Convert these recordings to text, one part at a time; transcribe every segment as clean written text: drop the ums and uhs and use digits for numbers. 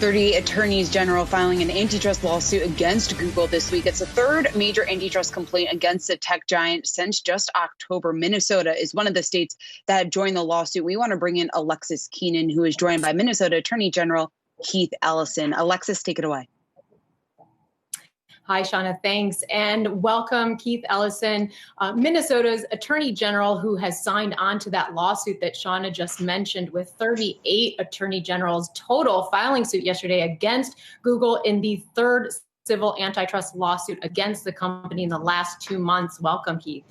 30 attorneys general filing an antitrust lawsuit against Google this week. It's the third major antitrust complaint against the tech giant since just October. Minnesota is one of the states that joined the lawsuit. We want to bring in Alexis Keenan, who is joined by Minnesota Attorney General Keith Ellison. Alexis, take it away. Hi, Shauna. Thanks. And welcome, Keith Ellison, Minnesota's Attorney General, who has signed on to that lawsuit that Shauna just mentioned, with 38 attorney generals total filing suit yesterday against Google in the third civil antitrust lawsuit against the company in the last 2 months. Welcome, Keith.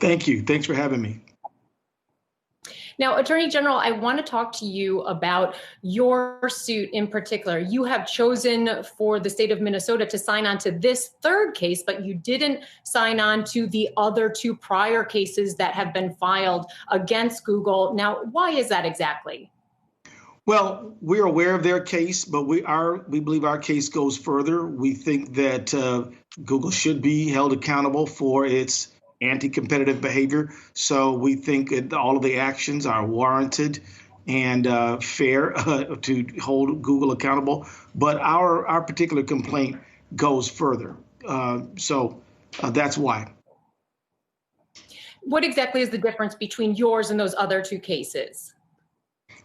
Thank you. Thanks for having me. Now, Attorney General, I want to talk to you about your suit in particular. You have chosen for the state of Minnesota to sign on to this third case, but you didn't sign on to the other two prior cases that have been filed against Google. Now, why is that exactly? Well, we're aware of their case, but we believe our case goes further. We think that Google should be held accountable for its anti-competitive behavior. So we think that all of the actions are warranted and fair to hold Google accountable. But our particular complaint goes further. So that's why. What exactly is the difference between yours and those other two cases?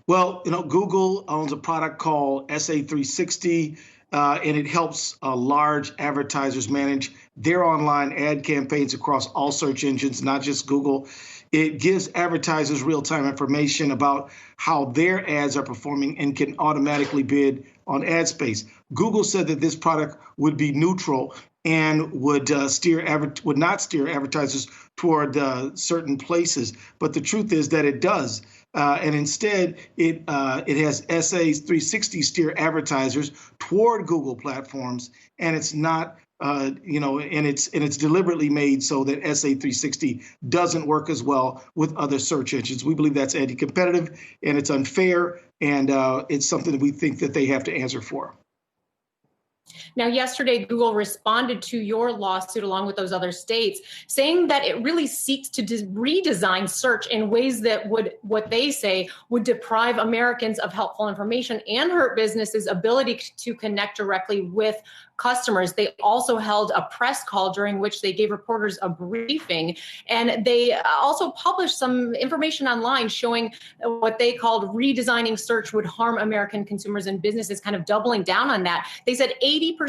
Well, Google owns a product called SA360. And it helps large advertisers manage their online ad campaigns across all search engines, not just Google. It gives advertisers real-time information about how their ads are performing and can automatically bid on ad space. Google said that this product would be neutral and would not steer advertisers toward certain places. But the truth is that it does. And instead, it has SA360 steer advertisers toward Google platforms, and it's not, and it's deliberately made so that SA360 doesn't work as well with other search engines. We believe that's anti-competitive and it's unfair, and it's something that we think that they have to answer for. Now, yesterday, Google responded to your lawsuit along with those other states, saying that it really seeks to redesign search in ways that would, what they say, would deprive Americans of helpful information and hurt businesses' ability to connect directly with customers. They also held a press call during which they gave reporters a briefing, and they also published some information online showing what they called redesigning search would harm American consumers and businesses, kind of doubling down on that. They said 80%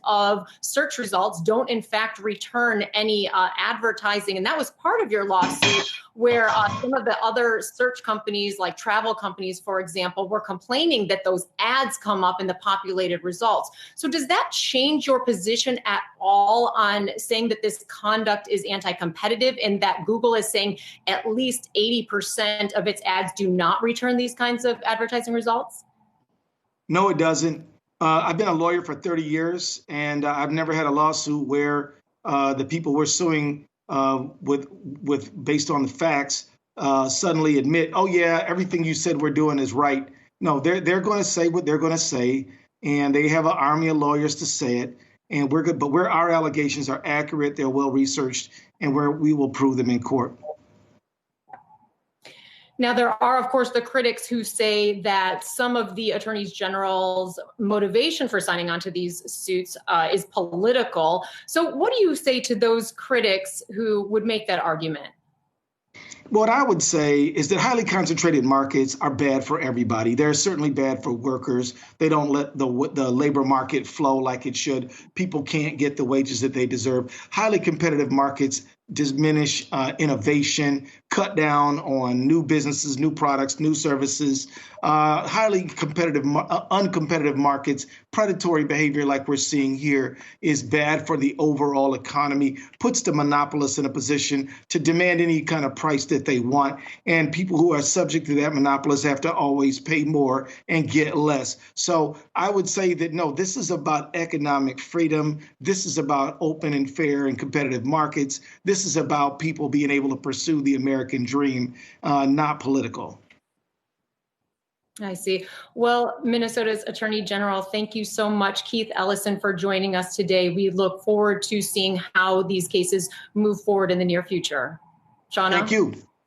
of search results don't in fact return any advertising, and that was part of your lawsuit, where some of the other search companies, like travel companies, for example, were complaining that those ads come up in the populated results. So does that change your position at all on saying that this conduct is anti-competitive and that Google is saying at least 80% of its ads do not return these kinds of advertising results? No, it doesn't. I've been a lawyer for 30 years, and I've never had a lawsuit where the people we're suing with based on the facts suddenly admit, oh yeah, everything you said we're doing is right. No, they're going to say what they're going to say, and they have an army of lawyers to say it, and we're good. But our allegations are accurate, they're well researched, and we will prove them in court. Now, there are, of course, the critics who say that some of the attorneys general's motivation for signing on to these suits is political. So what do you say to those critics who would make that argument? What I would say is that highly concentrated markets are bad for everybody. They're certainly bad for workers. They don't let the labor market flow like it should. People can't get the wages that they deserve. Highly competitive markets diminish innovation, cut down on new businesses, new products, new services. Highly competitive, uncompetitive markets, predatory behavior like we're seeing here is bad for the overall economy, puts the monopolists in a position to demand any kind of price that they want. And people who are subject to that monopolist have to always pay more and get less. So I would say that, no, this is about economic freedom. This is about open and fair and competitive markets. This is about people being able to pursue the American dream, not political. I see. Well, Minnesota's Attorney General, thank you so much, Keith Ellison, for joining us today. We look forward to seeing how these cases move forward in the near future. Shauna? Thank you.